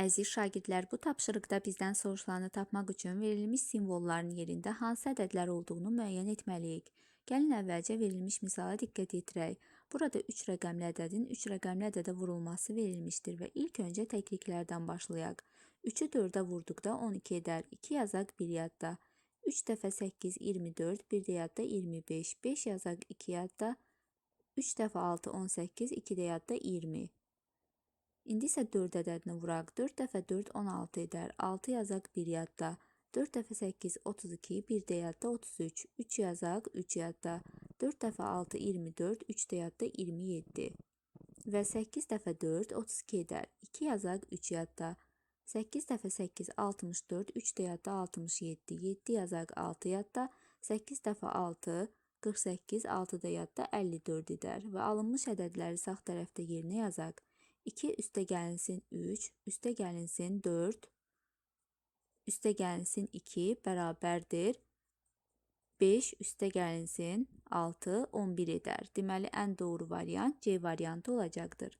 Əziz şagirdlər, bu tapşırıqda bizdən soruşulanı tapmaq üçün verilmiş simvolların yerində hansı ədədlər olduğunu müəyyən etməliyik. Gəlin əvvəlcə verilmiş misala diqqət yetirək. Burada 3 rəqəmli ədədin 3 rəqəmli ədədə vurulması verilmişdir və ilk öncə təkliklərdən başlayaq. 3-ü 4-ə vurduqda 12 edər. 2 yazaq 1 yadda. 3 dəfə 8 24, 1 də yadda 25. 5 yazaq 2 yadda. 3 dəfə 6 18, 2 də yadda 20. İndi isə 4 ədədini vuraq. 4 dəfə 4 16 edər. 6 yazaq 1 yadda. 4 dəfə 8 32, 1 də yadda 33. 3 yazaq 3 yadda. 4 dəfə 6 24, 3 də yadda 27. Və 8 dəfə 4 32 edər. 2 yazaq 3 yadda. 8 dəfə 8 64, 3 də yadda 67. 7 yazaq 6 yadda. 8 dəfə 6 48, 6 da yadda 54 edər. Və alınmış ədədləri sağ tərəfdə yerinə yazaq. 2 üstə gəlinsin 3, üstə gəlinsin 4, üstə gəlinsin 2 bərabərdir 5, üstə gəlinsin 6, 11 edər. Deməli, ən doğru variant C variantı olacaqdır.